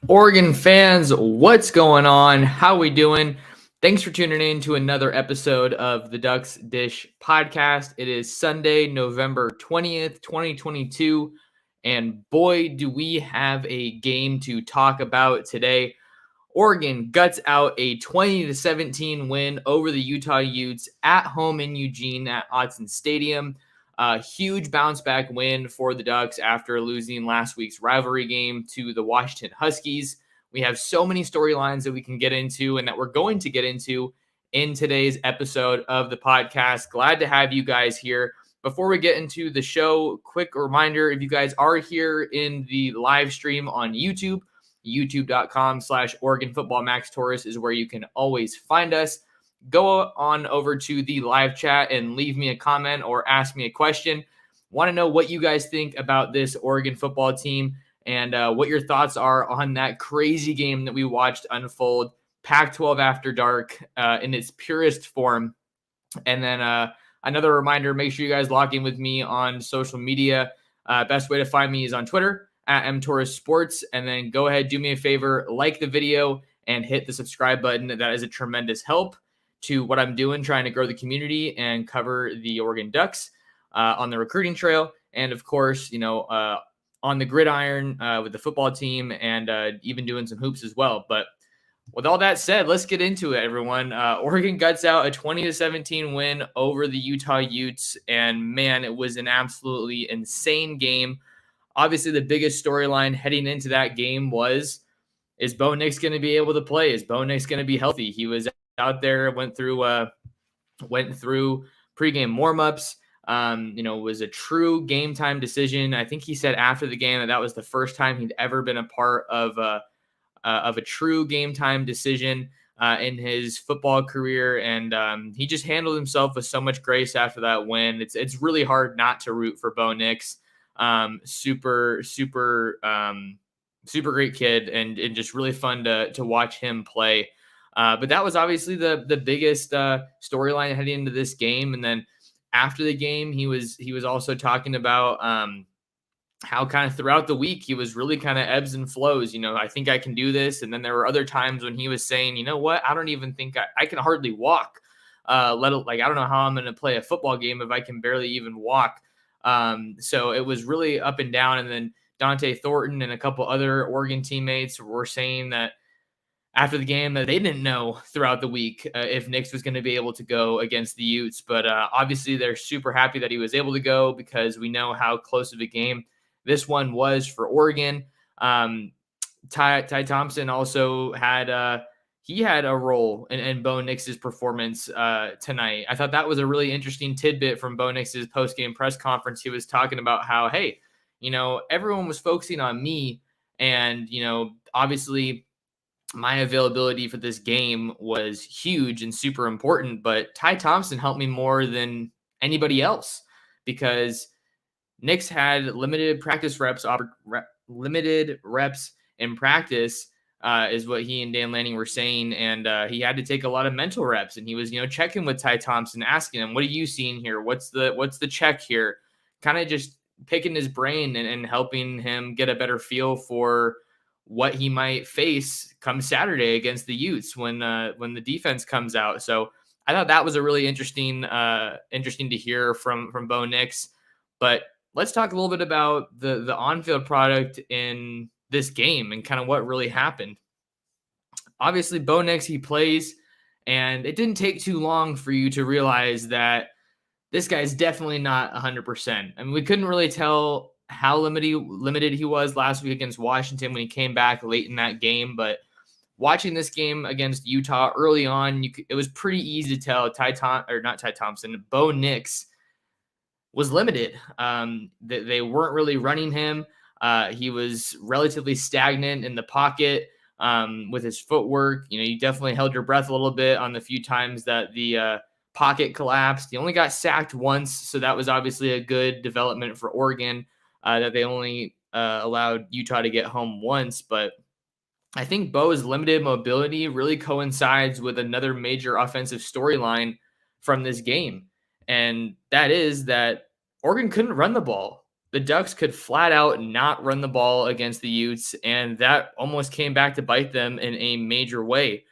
Oregon fans, what's going on? How we doing? Thanks for tuning in to another episode of the Ducks Dish podcast. It is Sunday, November 20th, 2022, and boy, do we have a game to talk about today. Oregon guts out a 20-17 win over the Utah Utes at home in Eugene at Autzen Stadium. A huge bounce back win for the Ducks after losing last week's rivalry game to the Washington Huskies. We have so many storylines that we can get into and that we're going to get into in today's episode of the podcast. Glad to have you guys here. Before we get into the show, quick reminder, if you guys are here in the live stream on YouTube, youtube.com/Oregon Football Max Torres is where you can always find us. Go on over to the live chat and leave me a comment or ask me a question. Want to know what you guys think about this Oregon football team and what your thoughts are on that crazy game that we watched unfold, Pac-12 after dark in its purest form. And then another reminder, make sure you guys lock in with me on social media. Best way to find me is on Twitter at mtorresports. And then go ahead, do me a favor, like the video and hit the subscribe button. That is a tremendous help to what I'm doing, trying to grow the community and cover the Oregon Ducks on the recruiting trail. And of course, on the gridiron with the football team and even doing some hoops as well. But with all that said, let's get into it, everyone. Oregon guts out a 20-17 win over the Utah Utes. And man, it was an absolutely insane game. Obviously, the biggest storyline heading into that game was, is Bo Nix going to be able to play? Is Bo Nix going to be healthy? He was out there, went through pregame warmups. Was a true game time decision. I think he said after the game that was the first time he'd ever been a part of a true game time decision in his football career, and he just handled himself with so much grace after that win. It's really hard not to root for Bo Nix. Super great kid, and just really fun to watch him play. But that was obviously the biggest storyline heading into this game. And then after the game, he was also talking about how kind of throughout the week he was really kind of ebbs and flows. I think I can do this. And then there were other times when he was saying, you know what, I don't even think I can hardly walk. I don't know how I'm going to play a football game if I can barely even walk. So it was really up and down. And then Dante Thornton and a couple other Oregon teammates were saying that after the game that they didn't know throughout the week if Nix was going to be able to go against the Utes. But obviously they're super happy that he was able to go because we know how close of a game this one was for Oregon. Ty Thompson also had a role in Bo Nix's performance tonight. I thought that was a really interesting tidbit from Bo Nix's post-game press conference. He was talking about how, hey, everyone was focusing on me, and, obviously my availability for this game was huge and super important, but Ty Thompson helped me more than anybody else because Nix had limited reps in practice, is what he and Dan Lanning were saying. And he had to take a lot of mental reps, and he was, checking with Ty Thompson, asking him, what are you seeing here? What's the check here? Kind of just picking his brain and helping him get a better feel for what he might face come Saturday against the Utes when the defense comes out. So I thought that was a really interesting to hear from Bo Nix. But let's talk a little bit about the on-field product in this game and kind of what really happened. Obviously, Bo Nix, he plays, and it didn't take too long for you to realize that this guy's definitely not 100%. I mean, we couldn't really tell how limited he was last week against Washington when he came back late in that game. But watching this game against Utah early on, it was pretty easy to tell Bo Nix was limited. They weren't really running him. He was relatively stagnant in the pocket with his footwork. You definitely held your breath a little bit on the few times that the pocket collapsed. He only got sacked once, so that was obviously a good development for Oregon. That they only allowed Utah to get home once. But I think Bo's limited mobility really coincides with another major offensive storyline from this game. And that is that Oregon couldn't run the ball. the Ducks could flat out not run the ball against the Utes, and that almost came back to bite them in a major way.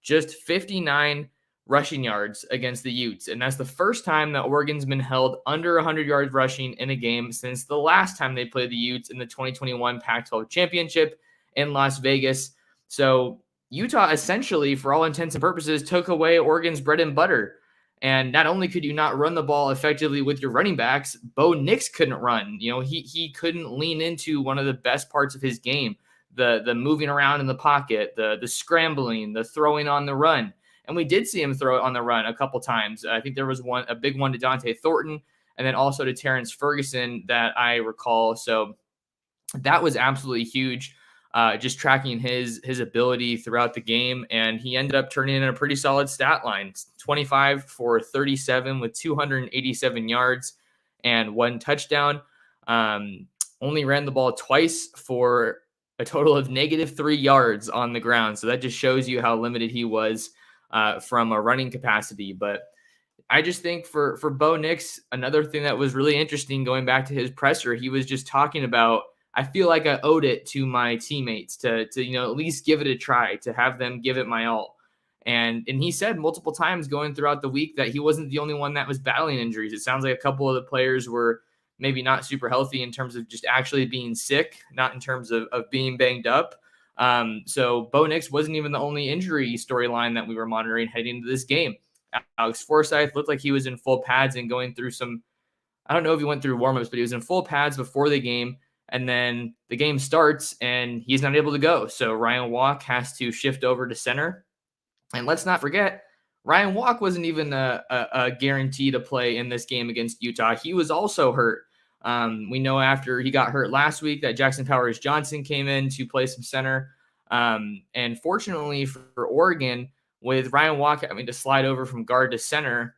Just 59 rushing yards against the Utes, and that's the first time that Oregon's been held under 100 yards rushing in a game since the last time they played the Utes in the 2021 Pac-12 championship in Las Vegas. So Utah essentially, for all intents and purposes, took away Oregon's bread and butter. And not only could you not run the ball effectively with your running backs, Bo Nix couldn't run. He couldn't lean into one of the best parts of his game, the moving around in the pocket, the scrambling, the throwing on the run. And we did see him throw it on the run a couple times. I think there was a big one to Dante Thornton, and then also to Terrence Ferguson that I recall. So that was absolutely huge. Just tracking his ability throughout the game. And he ended up turning in a pretty solid stat line, 25 for 37 with 287 yards and 1 touchdown. Only ran the ball twice for a total of -3 yards on the ground. So that just shows you how limited he was from a running capacity. But I just think for Bo Nix, another thing that was really interesting going back to his presser, he was just talking about, I feel like I owed it to my teammates to at least give it a try, to have them give it my all. And he said multiple times going throughout the week that he wasn't the only one that was battling injuries. It sounds like a couple of the players were maybe not super healthy in terms of just actually being sick, not in terms of being banged up. So Bo Nix wasn't even the only injury storyline that we were monitoring heading into this game. Alex Forsyth looked like he was in full pads and going through some, I don't know if he went through warmups, but he was in full pads before the game. And then the game starts and he's not able to go. So Ryan Walk has to shift over to center. And let's not forget, Ryan Walk wasn't even a guarantee to play in this game against Utah. He was also hurt. We know after he got hurt last week that Jackson Powers Johnson came in to play some center. And fortunately for Oregon, with Ryan Walk having to slide over from guard to center,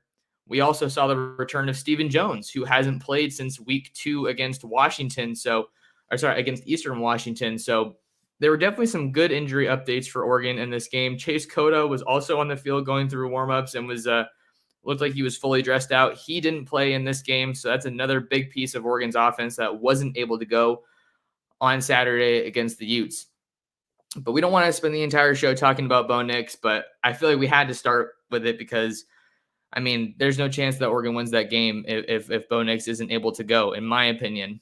we also saw the return of Stephen Jones, who hasn't played since week 2 against Washington. Against Eastern Washington. So there were definitely some good injury updates for Oregon in this game. Chase Cota was also on the field going through warmups and was looked like he was fully dressed out. He didn't play in this game, so that's another big piece of Oregon's offense that wasn't able to go on Saturday against the Utes. But we don't want to spend the entire show talking about Bo Nix, but I feel like we had to start with it because, I mean, there's no chance that Oregon wins that game if Bo Nix isn't able to go, in my opinion.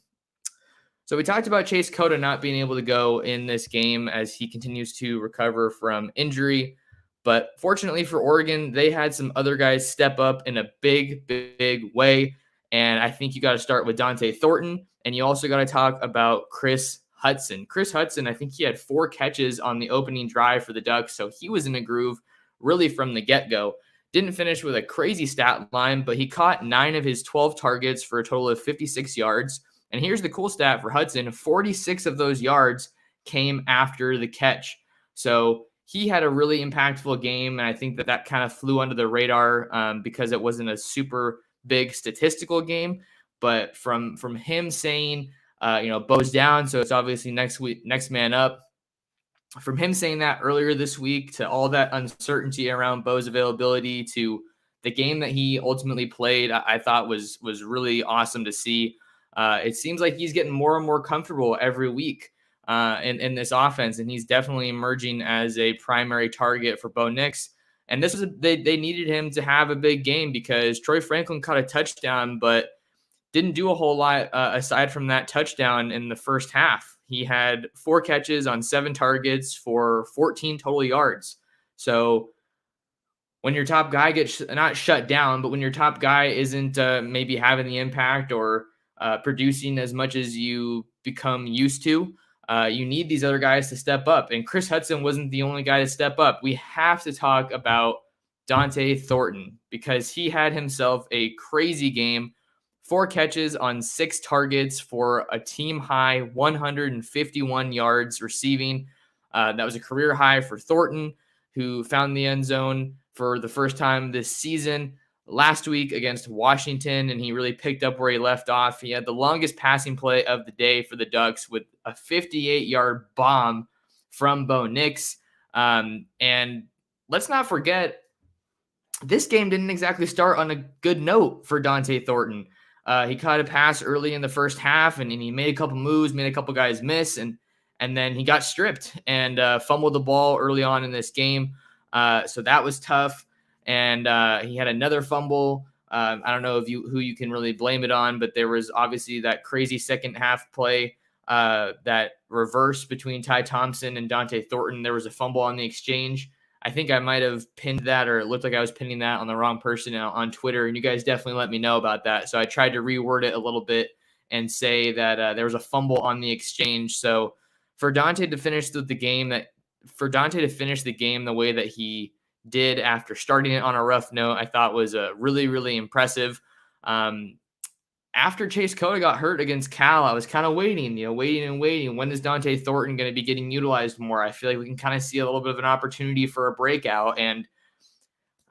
So we talked about Chase Cota not being able to go in this game as he continues to recover from injury. But fortunately for Oregon, they had some other guys step up in a big, big way. And I think you got to start with Dante Thornton. And you also got to talk about Chris Hudson. Chris Hudson, I think he had 4 catches on the opening drive for the Ducks. So he was in a groove really from the get-go. Didn't finish with a crazy stat line, but he caught 9 of his 12 targets for a total of 56 yards. And here's the cool stat for Hudson. 46 of those yards came after the catch. So he had a really impactful game. And I think that kind of flew under the radar because it wasn't a super big statistical game. But from him saying, Bo's down, so it's obviously next man up. From him saying that earlier this week to all that uncertainty around Bo's availability to the game that he ultimately played, I thought was really awesome to see. It seems like he's getting more and more comfortable every week in this offense, and he's definitely emerging as a primary target for Bo Nix. And this was they needed him to have a big game because Troy Franklin caught a touchdown, but didn't do a whole lot aside from that touchdown in the first half. He had 4 catches on 7 targets for 14 total yards. So when your top guy gets not shut down, but when your top guy isn't maybe having the impact or producing as much as you become used to, you need these other guys to step up. And Chris Hudson wasn't the only guy to step up. We have to talk about Dante Thornton because he had himself a crazy game. 4 catches on 6 targets for a team high 151 yards receiving. That was a career high for Thornton, who found the end zone for the first time this season last week against Washington, and he really picked up where he left off. He had the longest passing play of the day for the Ducks with a 58-yard bomb from Bo Nix. And let's not forget, this game didn't exactly start on a good note for Dante Thornton. He caught a pass early in the first half, and he made a couple moves, made a couple guys miss, and then he got stripped and fumbled the ball early on in this game. So that was tough. And he had another fumble. I don't know who you can really blame it on, but there was obviously that crazy second half play that reverse between Ty Thompson and Dante Thornton. There was a fumble on the exchange. I think I might have pinned that, or it looked like I was pinning that on the wrong person on Twitter, and you guys definitely let me know about that. So I tried to reword it a little bit and say that there was a fumble on the exchange. So for Dante to finish the game the way that he did after starting it on a rough note, I thought was really, really impressive. After Chase Cota got hurt against Cal, I was kind of waiting. When is Dante Thornton going to be getting utilized more? I feel like we can kind of see a little bit of an opportunity for a breakout. And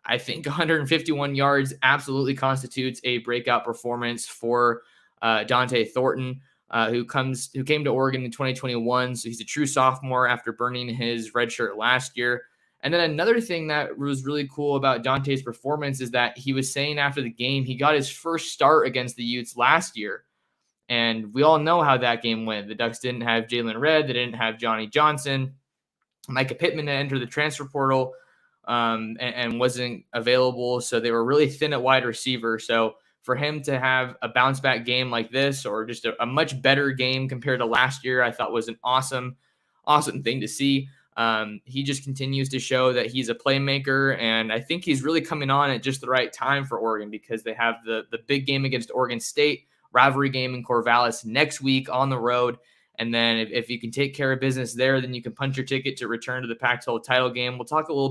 I think 151 yards absolutely constitutes a breakout performance for Dante Thornton, who came to Oregon in 2021. So he's a true sophomore after burning his red shirt last year. And then another thing that was really cool about Dante's performance is that he was saying after the game, he got his first start against the Utes last year. And we all know how that game went. The Ducks didn't have Jalen Redd. They didn't have Johnny Johnson. Micah Pittman entered the transfer portal and wasn't available. So they were really thin at wide receiver. So for him to have a bounce back game like this, or just a much better game compared to last year, I thought was an awesome thing to see. He just continues to show that he's a playmaker, and I think he's really coming on at just the right time for Oregon, because they have the big game against Oregon State, rivalry game in Corvallis next week on the road. And then if you can take care of business there, then you can punch your ticket to return to the Pac-12 title game. We'll talk a little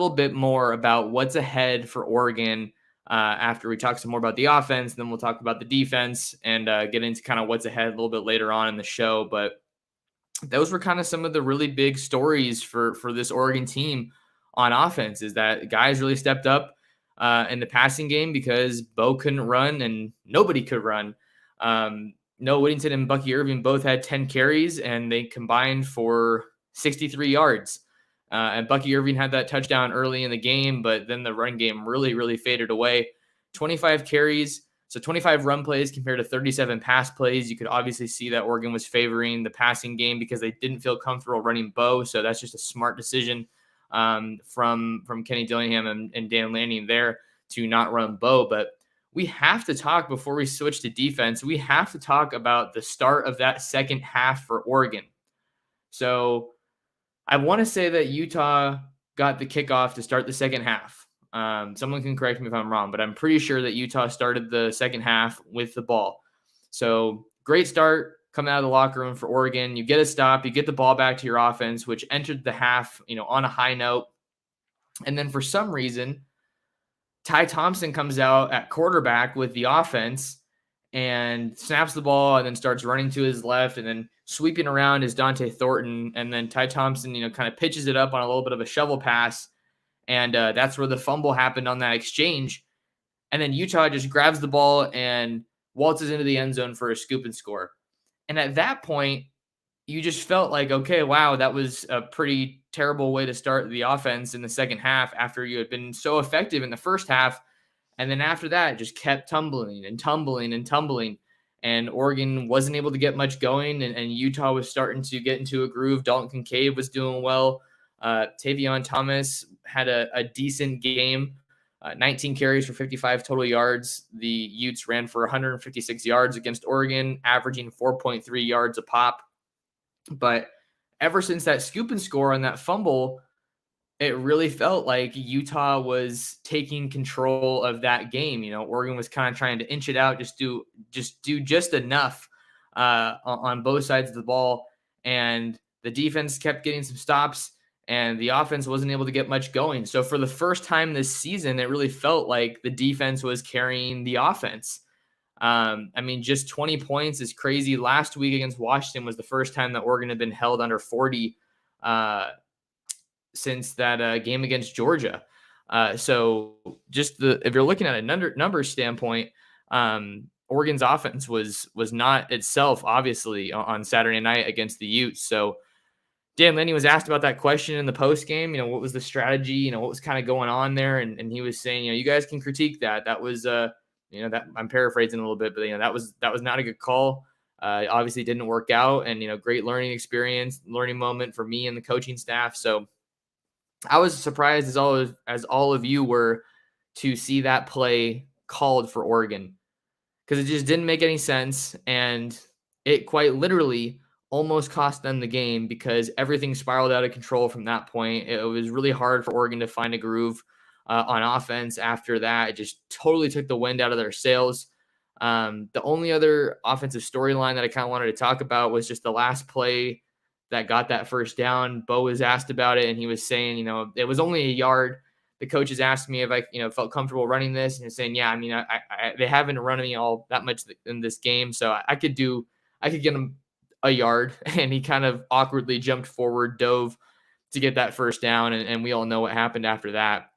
bit more about what's ahead for Oregon after we talk some more about the offense. Then we'll talk about the defense and get into kind of what's ahead a little bit later on in the show. But those were kind of some of the really big stories for this Oregon team on offense, is that guys really stepped up in the passing game because Bo couldn't run and nobody could run. Noah Whittington and Bucky Irving both had 10 carries, and they combined for 63 yards. And Bucky Irving had that touchdown early in the game, but then the run game really, really faded away. 25 carries, so 25 run plays compared to 37 pass plays. You could obviously see that Oregon was favoring the passing game because they didn't feel comfortable running Bo. So that's just a smart decision from Kenny Dillingham and Dan Lanning there to not run Bo. But we have to talk, before we switch to defense, we have to talk about the start of that second half for Oregon. So I want to say that Utah got the kickoff to start the second half. Someone can correct me if I'm wrong, but I'm pretty sure that Utah started the second half with the ball. So great start coming out of the locker room for Oregon. You get a stop, you get the ball back to your offense, which entered the half, on a high note. And then for some reason, Ty Thompson comes out at quarterback with the offense and snaps the ball and then starts running to his left, and then sweeping around is Dante Thornton. And then Ty Thompson, kind of pitches it up on a little bit of a shovel pass. And that's where the fumble happened on that exchange. And then Utah just grabs the ball and waltzes into the end zone for a scoop and score. And at that point, you just felt like, okay, wow, that was a pretty terrible way to start the offense in the second half after you had been so effective in the first half. And then after that, it just kept tumbling and tumbling and tumbling. And Oregon wasn't able to get much going, and Utah was starting to get into a groove. Dalton Kincaid was doing well. Tavion Thomas had a decent game, 19 carries for 55 total yards. The Utes ran for 156 yards against Oregon, averaging 4.3 yards a pop. But ever since that scoop and score on that fumble, it really felt like Utah was taking control of that game. Oregon was kind of trying to inch it out, just do enough on both sides of the ball. And the defense kept getting some stops, and the offense wasn't able to get much going. So for the first time this season, it really felt like the defense was carrying the offense. Just 20 points is crazy. Last week against Washington was the first time that Oregon had been held under 40 since that game against Georgia. So just if you're looking at a numbers standpoint, Oregon's offense was not itself, obviously, on Saturday night against the Utes. So Dan Lanning was asked about that question in the post game. What was the strategy? What was kind of going on there? And he was saying, you guys can critique that. That was That I'm paraphrasing a little bit, but that was not a good call. Obviously didn't work out, and great learning experience, learning moment for me and the coaching staff. So I was surprised as all of you were to see that play called for Oregon, because it just didn't make any sense, and it quite literally almost cost them the game because everything spiraled out of control from that point. It was really hard for Oregon to find a groove on offense after that. It just totally took the wind out of their sails. The only other offensive storyline that I kind of wanted to talk about was just the last play that got that first down. Bo was asked about it, and he was saying, it was only a yard. The coaches asked me if I, felt comfortable running this, and he was saying, yeah, I mean, they haven't run me all that much in this game, so I could get him a yard. And he kind of awkwardly jumped forward, dove to get that first down, and we all know what happened after that.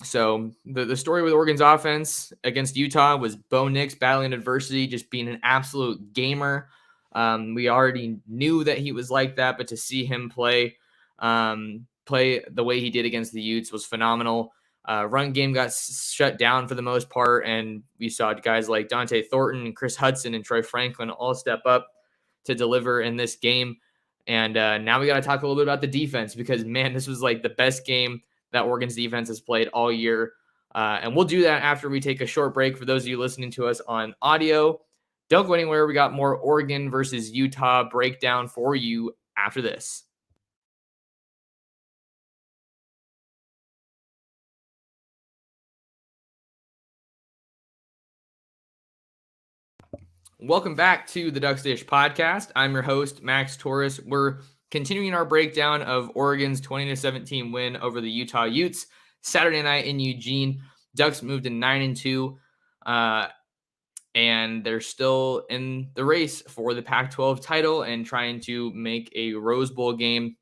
So the story with Oregon's offense against Utah was Bo Nix battling adversity, just being an absolute gamer. We already knew that he was like that, but to see him play the way he did against the Utes was phenomenal. Run game got shut down for the most part, and we saw guys like Dante Thornton and Chris Hudson and Troy Franklin all step up to deliver in this game. And now we got to talk a little bit about the defense, because, man, this was like the best game that Oregon's defense has played all year. And we'll do that after we take a short break. For those of you listening to us on audio, don't go anywhere. We got more Oregon versus Utah breakdown for you after this. Welcome back to the Ducks Dish podcast. I'm your host, Max Torres. We're continuing our breakdown of Oregon's 20-17 win over the Utah Utes Saturday night in Eugene. Ducks moved to 9-2, and they're still in the race for the Pac-12 title and trying to make a Rose Bowl game.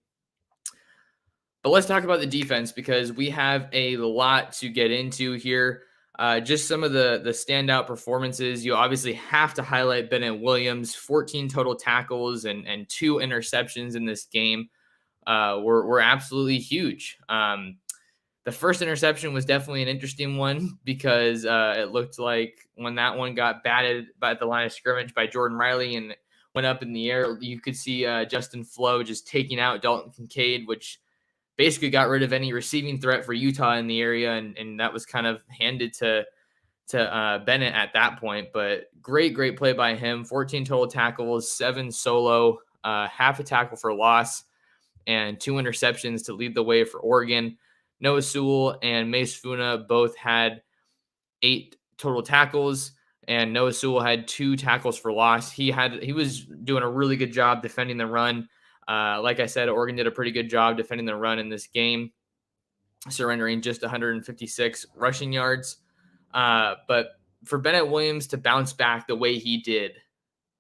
But let's talk about the defense, because we have a lot to get into here. Just some of the standout performances. You obviously have to highlight Bennett Williams, 14 total tackles and 2 interceptions in this game were absolutely huge. The first interception was definitely an interesting one, because it looked like when that one got batted by the line of scrimmage by Jordan Riley and went up in the air, you could see Justin Flo just taking out Dalton Kincaid, which basically got rid of any receiving threat for Utah in the area, and that was kind of handed to Bennett at that point. But great play by him. 14 total tackles, 7 solo, half a tackle for loss, and 2 interceptions to lead the way for Oregon. Noah Sewell and Mace Funa both had 8 total tackles, and Noah Sewell had 2 tackles for loss. He was doing a really good job defending the run. Like I said, Oregon did a pretty good job defending the run in this game, surrendering just 156 rushing yards. But for Bennett Williams to bounce back the way he did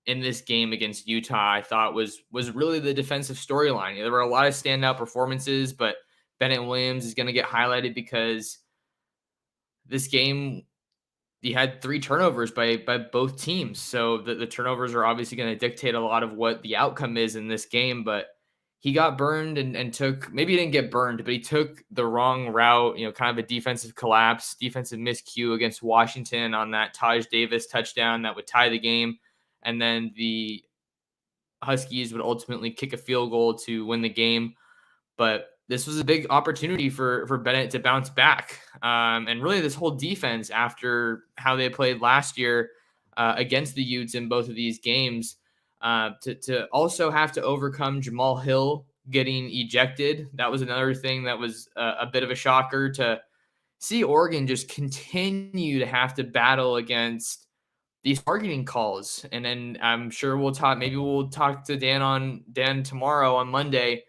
in this game against Utah, I thought was really the defensive storyline. There were a lot of standout performances, but Bennett Williams is going to get highlighted because this game, he had 3 turnovers by both teams. So the turnovers are obviously going to dictate a lot of what the outcome is in this game. But he got burned and took, maybe he didn't get burned, but he took the wrong route, kind of a defensive collapse, defensive miscue against Washington on that Taj Davis touchdown that would tie the game. And then the Huskies would ultimately kick a field goal to win the game. But this was a big opportunity for Bennett to bounce back. And really this whole defense, after how they played last year against the Utes in both of these games, to also have to overcome Jamal Hill getting ejected. That was another thing that was a bit of a shocker, to see Oregon just continue to have to battle against these targeting calls. And then I'm sure we'll talk to Dan tomorrow on Monday,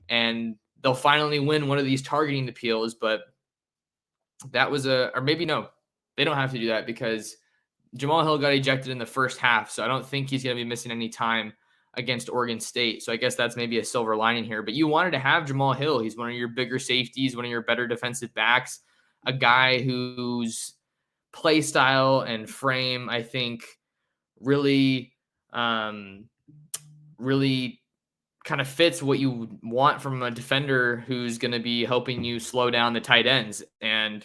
and they'll finally win one of these targeting appeals. But that was or maybe no, they don't have to do that, because Jamal Hill got ejected in the first half, so I don't think he's going to be missing any time against Oregon State. So I guess that's maybe a silver lining here. But you wanted to have Jamal Hill. He's one of your bigger safeties, one of your better defensive backs, a guy whose play style and frame, I think, really kind of fits what you want from a defender who's going to be helping you slow down the tight ends. And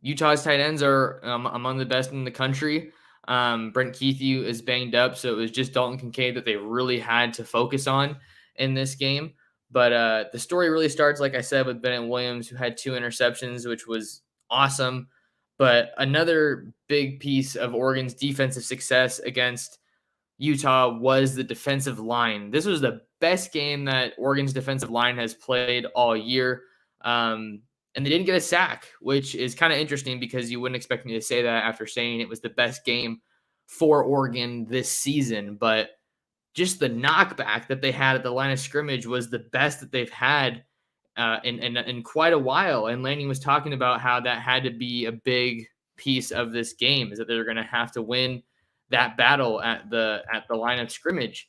Utah's tight ends are among the best in the country. Brent Keithy is banged up, so it was just Dalton Kincaid that they really had to focus on in this game. But the story really starts, like I said, with Bennett Williams, who had 2 interceptions, which was awesome. But another big piece of Oregon's defensive success against Utah was the defensive line. This was the best game that Oregon's defensive line has played all year. And they didn't get a sack, which is kind of interesting because you wouldn't expect me to say that after saying it was the best game for Oregon this season. But just the knockback that they had at the line of scrimmage was the best that they've had in quite a while. And Lanning was talking about how that had to be a big piece of this game, is that they're going to have to win that battle at the line of scrimmage.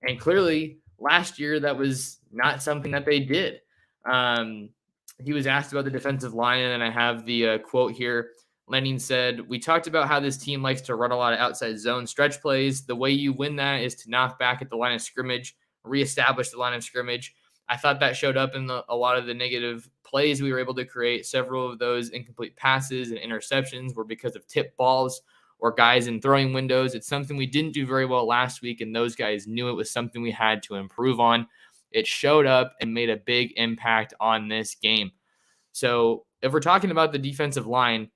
And clearly last year that was not something that they did. He was asked about the defensive line, and I have the quote here. Lanning said, "We talked about how this team likes to run a lot of outside zone stretch plays. The way you win that is to knock back at the line of scrimmage, reestablish the line of scrimmage. I thought that showed up in a lot of the negative plays we were able to create. Several of those incomplete passes and interceptions were because of tip balls or guys in throwing windows. It's something we didn't do very well last week, and those guys knew it was something we had to improve on. It showed up and made a big impact on this game." So if we're talking about the defensive line,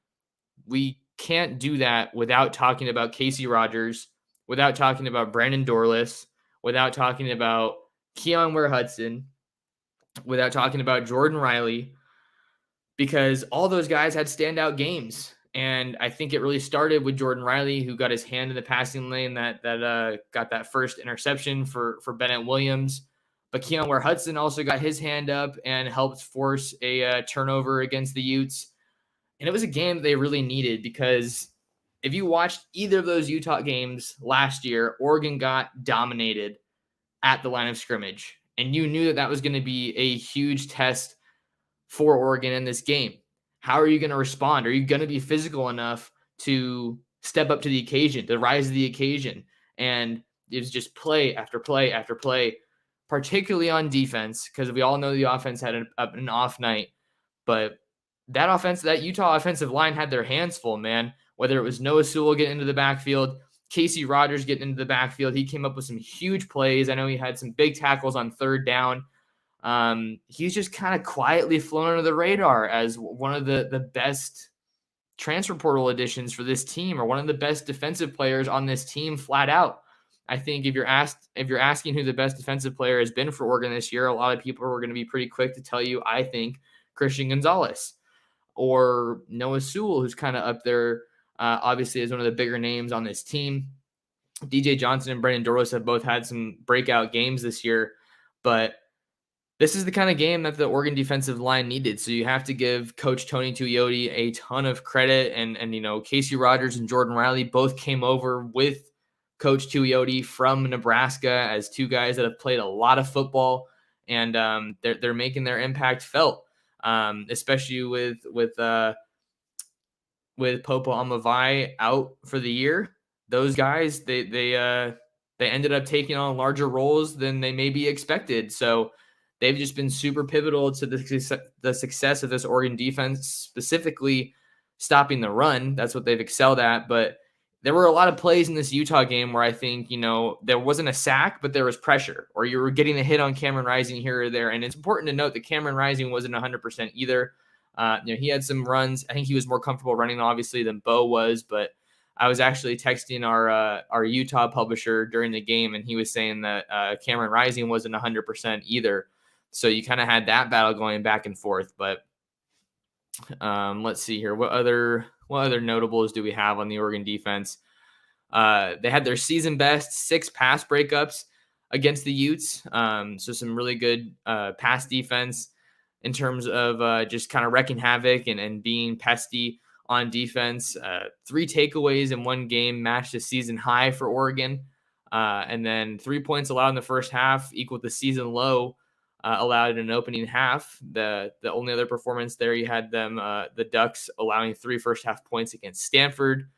we can't do that without talking about Casey Rogers, without talking about Brandon Dorless, without talking about Keon Ware-Hudson, without talking about Jordan Riley, because all those guys had standout games. And I think it really started with Jordan Riley, who got his hand in the passing lane that got that first interception for Bennett Williams. But Keon Ware-Hudson also got his hand up and helped force a turnover against the Utes. And it was a game that they really needed, because if you watched either of those Utah games last year, Oregon got dominated at the line of scrimmage. And you knew that that was going to be a huge test for Oregon in this game. How are you going to respond? Are you going to be physical enough to step up to the occasion, to rise to the occasion? And it was just play after play after play, particularly on defense, because we all know the offense had an off night. But that Utah offensive line had their hands full, man. Whether it was Noah Sewell getting into the backfield, Casey Rogers getting into the backfield, he came up with some huge plays. I know he had some big tackles on third down. He's just kind of quietly flown under the radar as one of the best transfer portal additions for this team, or one of the best defensive players on this team, flat out. I think if you're asking who the best defensive player has been for Oregon this year, a lot of people are going to be pretty quick to tell you, I think, Christian Gonzalez or Noah Sewell, who's kind of up there, obviously, as one of the bigger names on this team. DJ Johnson and Brandon Dorless have both had some breakout games this year, but this is the kind of game that the Oregon defensive line needed. So you have to give Coach Tony Tuioti a ton of credit. And Casey Rogers and Jordan Riley both came over with Coach Tuioti from Nebraska as two guys that have played a lot of football, and they're making their impact felt, especially with Popo Amavai out for the year. Those guys, they ended up taking on larger roles than they maybe expected. So they've just been super pivotal to the success of this Oregon defense, specifically stopping the run. That's what they've excelled at. But there were a lot of plays in this Utah game where I think, there wasn't a sack, but there was pressure, or you were getting a hit on Cameron Rising here or there. And it's important to note that Cameron Rising wasn't 100% either. He had some runs. I think he was more comfortable running, obviously, than Bo was. But I was actually texting our Utah publisher during the game, and he was saying that Cameron Rising wasn't 100% either. So you kind of had that battle going back and forth. But let's see here. What other notables do we have on the Oregon defense? They had their season best 6 pass breakups against the Utes. So some really good pass defense in terms of just kind of wrecking havoc and being pesty on defense. 3 takeaways in one game matched a season high for Oregon. And then 3 points allowed in the first half equaled the season low allowed in an opening half. The only other performance there, you had them, the Ducks, allowing 3 first half points against Stanford.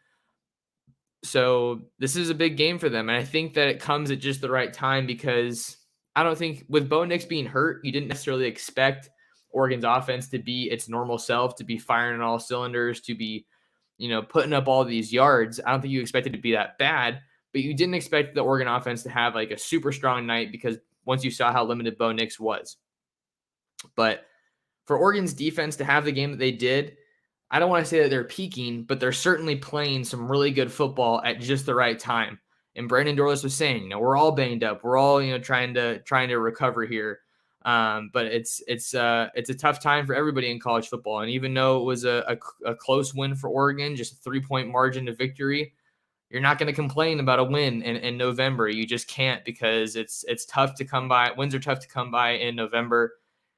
So this is a big game for them. And I think that it comes at just the right time, because I don't think, with Bo Nix being hurt, you didn't necessarily expect Oregon's offense to be its normal self, to be firing on all cylinders, to be, putting up all these yards. I don't think you expected it to be that bad, but you didn't expect the Oregon offense to have like a super strong night because once you saw how limited Bo Nix was. But for Oregon's defense to have the game that they did, I don't want to say that they're peaking, but they're certainly playing some really good football at just the right time. And Brandon Dorlus was saying, we're all banged up. We're all, trying to recover here. But it's a tough time for everybody in college football. And even though it was a close win for Oregon, just a 3-point margin to victory, you're not going to complain about a win in November. You just can't, because it's tough to come by. Wins are tough to come by in November.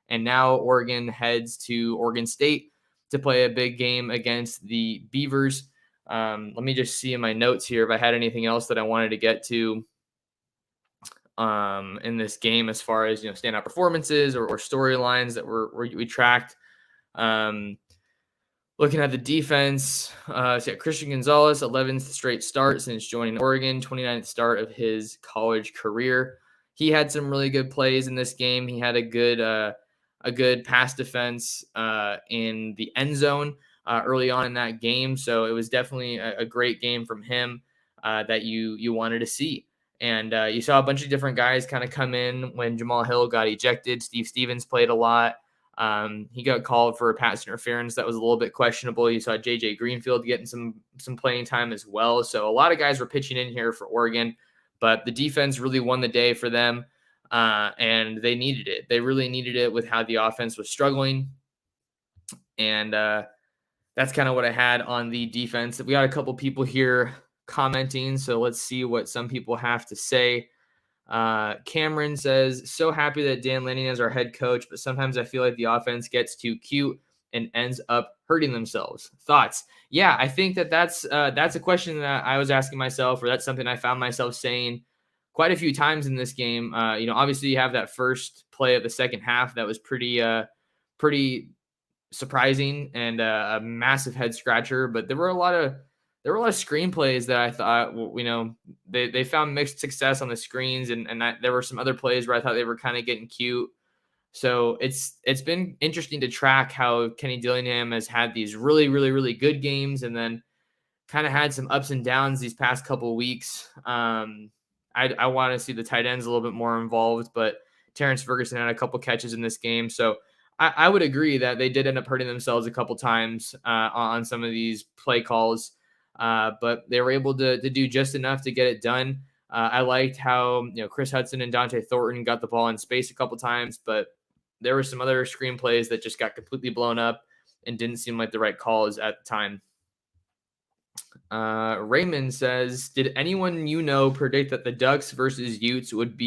And now Oregon heads to Oregon State to play a big game against the Beavers. Let me just see in my notes here if I had anything else that I wanted to get to in this game as far as standout performances or storylines that we tracked. Looking at the defense, so Christian Gonzalez, 11th straight start since joining Oregon, 29th start of his college career. He had some really good plays in this game. He had a good pass defense in the end zone early on in that game. So it was definitely a great game from him that you wanted to see. And you saw a bunch of different guys kind of come in when Jamal Hill got ejected. Steve Stevens played a lot. He got called for a pass interference that was a little bit questionable. You saw JJ Greenfield getting some playing time as well. So a lot of guys were pitching in here for Oregon, but the defense really won the day for them. And they needed it. They really needed it with how the offense was struggling. And that's kind of what I had on the defense. We got a couple people here commenting, so let's see what some people have to say. Cameron says, so happy that Dan Lanning is our head coach, but sometimes I feel like the offense gets too cute and ends up hurting themselves. Thoughts? Yeah, I think that's a question that I was asking myself, or that's something I found myself saying quite a few times in this game. Obviously you have that first play of the second half that was pretty surprising and a massive head scratcher, but there were a lot of screenplays that I thought, they found mixed success on the screens, and there were some other plays where I thought they were kind of getting cute. So it's been interesting to track how Kenny Dillingham has had these really, really, really good games, and then kind of had some ups and downs these past couple of weeks. I want to see the tight ends a little bit more involved, but Terrence Ferguson had a couple catches in this game. So I would agree that they did end up hurting themselves a couple times on some of these play calls, but they were able to do just enough to get it done. I liked how Chris Hudson and Dante Thornton got the ball in space a couple times, but there were some other screenplays that just got completely blown up and didn't seem like the right calls at the time. Raymond says, did anyone predict that the Ducks versus Utes would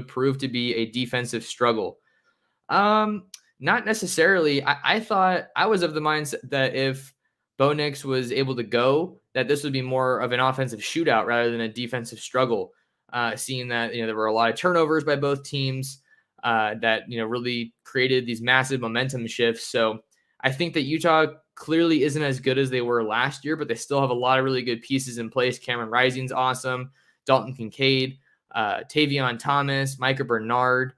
prove to be a defensive struggle? Not necessarily. I thought, I was of the mindset that if Bo Nix was able to go, that this would be more of an offensive shootout rather than a defensive struggle. Seeing that there were a lot of turnovers by both teams that really created these massive momentum shifts. So I think that Utah clearly isn't as good as they were last year, but they still have a lot of really good pieces in place. Cameron Rising's awesome. Dalton Kincaid, Tavion Thomas, Micah Bernard,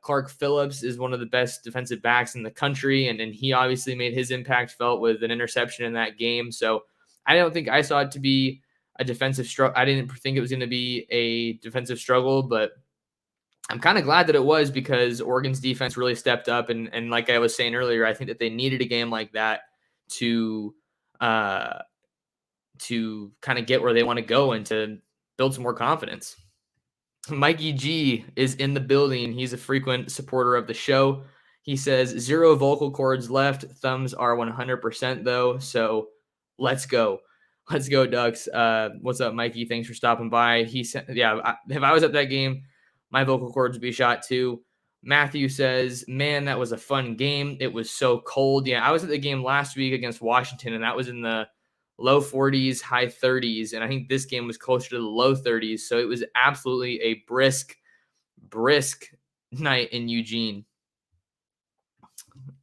Clark Phillips is one of the best defensive backs in the country, and he obviously made his impact felt with an interception in that game. So I don't think I saw it to be a defensive struggle. I didn't think it was going to be a defensive struggle, but I'm kind of glad that it was, because Oregon's defense really stepped up. And like I was saying earlier, I think that they needed a game like that to kind of get where they want to go and to build some more confidence. Mikey G is in the building. He's a frequent supporter of the show. He says 0 vocal cords left. Thumbs are 100% though. So let's go. Let's go, Ducks. What's up, Mikey? Thanks for stopping by. He said, if I was at that game, my vocal cords would be shot too. Matthew says, man, that was a fun game. It was so cold. Yeah, I was at the game last week against Washington, and that was in the low 40s, high 30s. And I think this game was closer to the low 30s. So it was absolutely a brisk night in Eugene.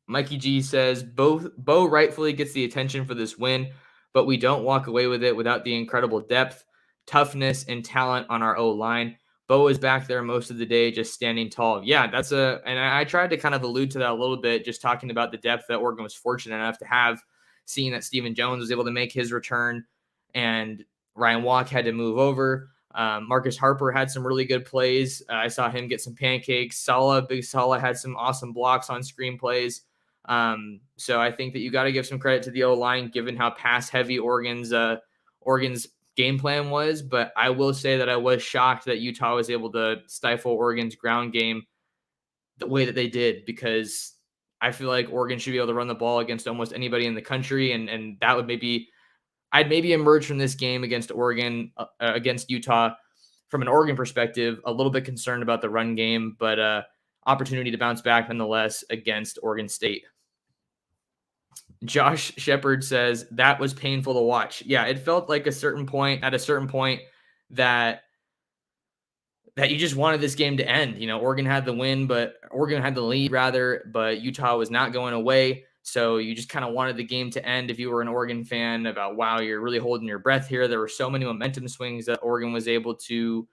Mikey G says, Bo rightfully gets the attention for this win, but we don't walk away with it without the incredible depth, toughness, and talent on our O-line. Bo was back there most of the day, just standing tall. Yeah, and I tried to kind of allude to that a little bit, just talking about the depth that Oregon was fortunate enough to have, seeing that Stephen Jones was able to make his return and Ryan Walk had to move over. Marcus Harper had some really good plays. I saw him get some pancakes. Big Sala had some awesome blocks on screen plays. So I think that you got to give some credit to the O-line, given how pass heavy Oregon's game plan was. But I will say that I was shocked that Utah was able to stifle Oregon's ground game the way that they did, because I feel like Oregon should be able to run the ball against almost anybody in the country. And that would I'd maybe emerge from this game against against Utah from an Oregon perspective, a little bit concerned about the run game, but opportunity to bounce back nonetheless against Oregon State. Josh Shepard says that was painful to watch. Yeah, it felt like at a certain point that you just wanted this game to end. Oregon had the lead rather, but Utah was not going away. So you just kind of wanted the game to end if you were an Oregon fan, about, wow, you're really holding your breath here. There were so many momentum swings that Oregon was able to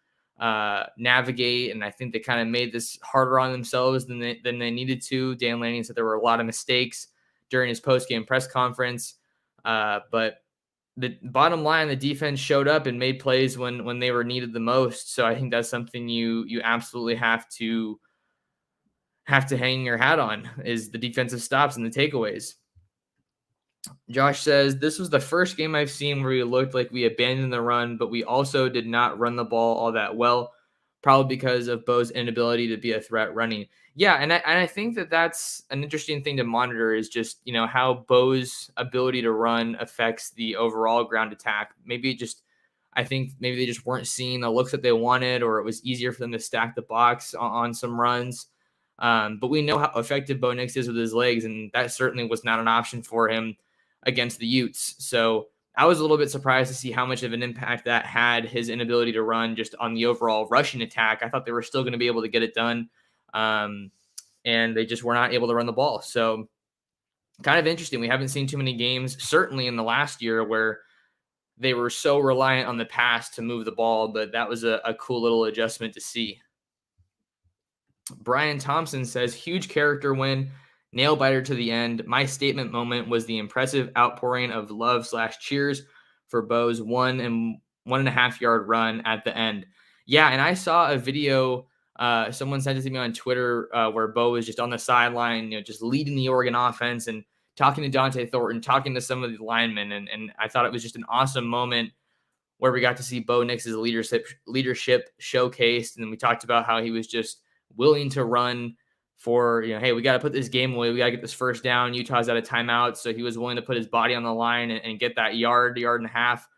navigate, and I think they kind of made this harder on themselves than they needed to. Dan Lanning said there were a lot of mistakes during his post-game press conference, but the bottom line, the defense showed up and made plays when they were needed the most. So I think that's something you absolutely have to hang your hat on, is the defensive stops and the takeaways. Josh says, this was the first game I've seen where we looked like we abandoned the run, but we also did not run the ball all that well, probably because of Bo's inability to be a threat running. Yeah, and I think that that's an interesting thing to monitor, is just, how Bo's ability to run affects the overall ground attack. I think maybe they just weren't seeing the looks that they wanted, or it was easier for them to stack the box on some runs. But we know how effective Bo Nix is with his legs, and that certainly was not an option for him against the Utes. So I was a little bit surprised to see how much of an impact that had, his inability to run, just on the overall rushing attack. I thought they were still going to be able to get it done, and they just were not able to run the ball. So kind of interesting. We haven't seen too many games, certainly in the last year, where they were so reliant on the pass to move the ball, but that was a cool little adjustment to see. Brian Thompson says, huge character win, nail biter to the end. My statement moment was the impressive outpouring of love/cheers for Bo's 1.5 yard run at the end. Yeah, and I saw a video, someone sent it to me on Twitter, where Bo was just on the sideline, just leading the Oregon offense and talking to Dante Thornton, talking to some of the linemen, and I thought it was just an awesome moment where we got to see Bo Nix's leadership showcased, and we talked about how he was just willing to run for, hey, we got to put this game away. We got to get this first down. Utah's out of timeout. So he was willing to put his body on the line and get that yard and a half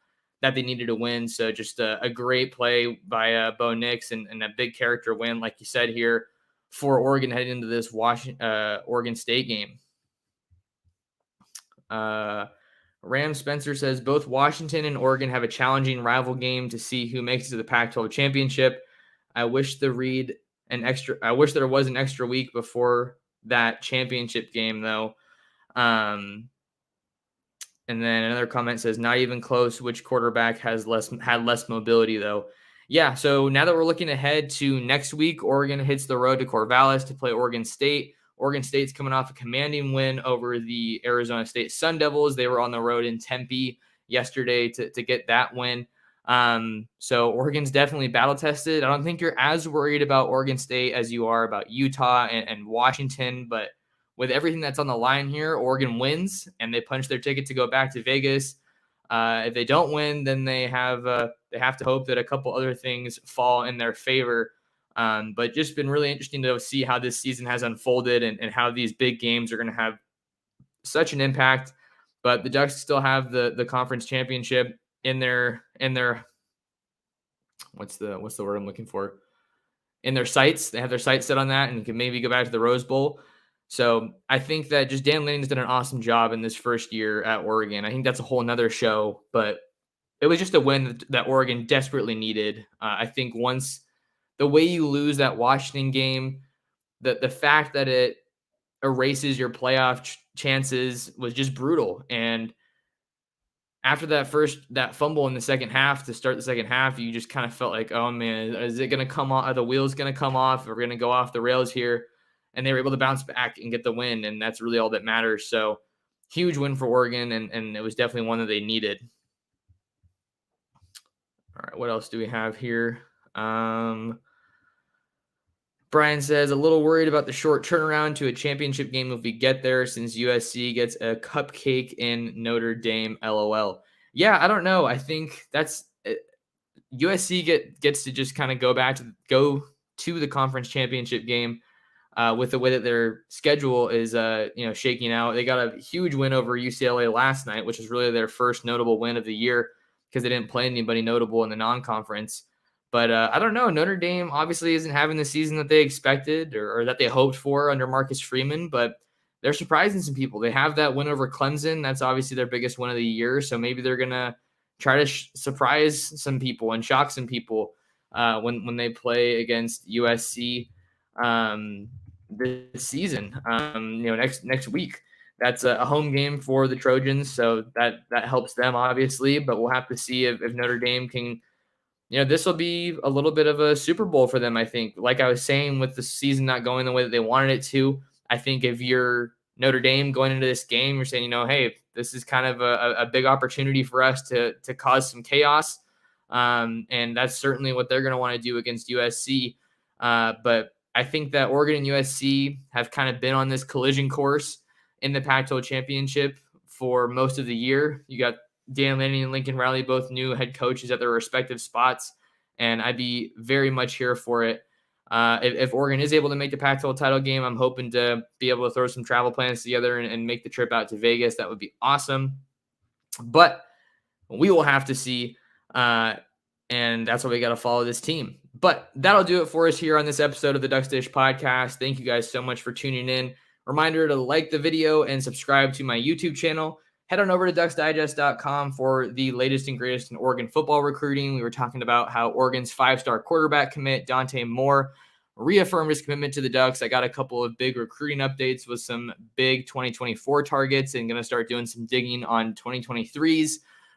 that they needed to win. So just a great play by Bo Nix, and a big character win, like you said here, for Oregon heading into this Oregon State game. Ram Spencer says, both Washington and Oregon have a challenging rival game to see who makes it to the Pac-12 championship. I wish there was an extra week before that championship game, though. And then another comment says, not even close. Which quarterback had less mobility, though? Yeah, so now that we're looking ahead to next week, Oregon hits the road to Corvallis to play Oregon State. Oregon State's coming off a commanding win over the Arizona State Sun Devils. They were on the road in Tempe yesterday to get that win. So Oregon's definitely battle tested. I don't think you're as worried about Oregon State as you are about Utah and Washington, but with everything that's on the line here, Oregon wins and they punch their ticket to go back to Vegas. If they don't win, then they have to hope that a couple other things fall in their favor. But just been really interesting to see how this season has unfolded and how these big games are going to have such an impact. But the Ducks still have the conference championship in their what's the word I'm looking for? In their sights. They have their sights set on that and can maybe go back to the Rose Bowl. So I think that just Dan Lanning's done an awesome job in this first year at Oregon. I think that's a whole nother show, but it was just a win that Oregon desperately needed. I think once the way you lose that Washington game, the fact that it erases your playoff chances was just brutal. And after that fumble in the second half to start the second half, you just kind of felt like, oh man, is it going to come off? Are the wheels going to come off? We're going to go off the rails here. And they were able to bounce back and get the win. And that's really all that matters. So huge win for Oregon. And it was definitely one that they needed. All right. What else do we have here? Brian says, a little worried about the short turnaround to a championship game if we get there, since USC gets a cupcake in Notre Dame, LOL. Yeah, I don't know. I think that's USC gets to just kind of go to the conference championship game with the way that their schedule is shaking out. They got a huge win over UCLA last night, which is really their first notable win of the year because they didn't play anybody notable in the non-conference. But I don't know. Notre Dame obviously isn't having the season that they expected or that they hoped for under Marcus Freeman, but they're surprising some people. They have that win over Clemson. That's obviously their biggest win of the year. So maybe they're going to try to surprise some people and shock some people when they play against USC this season. Next week. That's a home game for the Trojans, so that helps them obviously. But we'll have to see if Notre Dame can. This will be a little bit of a Super Bowl for them, I think. Like I was saying, with the season not going the way that they wanted it to, I think if you're Notre Dame going into this game, you're saying, hey, this is kind of a big opportunity for us to cause some chaos. And that's certainly what they're going to want to do against USC. But I think that Oregon and USC have kind of been on this collision course in the Pac-12 championship for most of the year. You got Dan Lanning and Lincoln Riley, both new head coaches at their respective spots, and I'd be very much here for it. If Oregon is able to make the Pac-12 title game, I'm hoping to be able to throw some travel plans together and make the trip out to Vegas. That would be awesome. But we will have to see, and that's why we got to follow this team. But that'll do it for us here on this episode of the Ducks Dish Podcast. Thank you guys so much for tuning in. Reminder to like the video and subscribe to my YouTube channel. Head on over to ducksdigest.com for the latest and greatest in Oregon football recruiting. We were talking about how Oregon's 5-star quarterback commit, Dante Moore, reaffirmed his commitment to the Ducks. I got a couple of big recruiting updates with some big 2024 targets and going to start doing some digging on 2023s.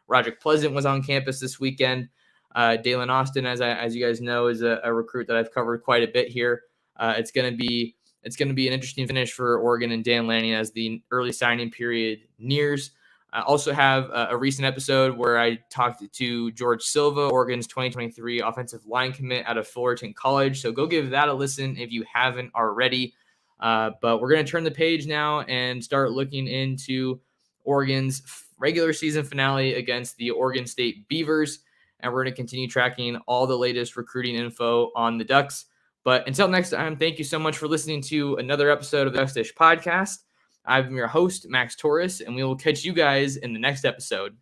Roderick Pleasant was on campus this weekend. Dalen Austin, as you guys know, is a recruit that I've covered quite a bit here. It's going to be an interesting finish for Oregon and Dan Lanning as the early signing period nears. I also have a recent episode where I talked to George Silva, Oregon's 2023 offensive line commit out of Fullerton College. So go give that a listen if you haven't already. But we're going to turn the page now and start looking into Oregon's regular season finale against the Oregon State Beavers. And we're going to continue tracking all the latest recruiting info on the Ducks. But until next time, thank you so much for listening to another episode of the Ducks Dish Podcast. I'm your host, Max Torres, and we will catch you guys in the next episode.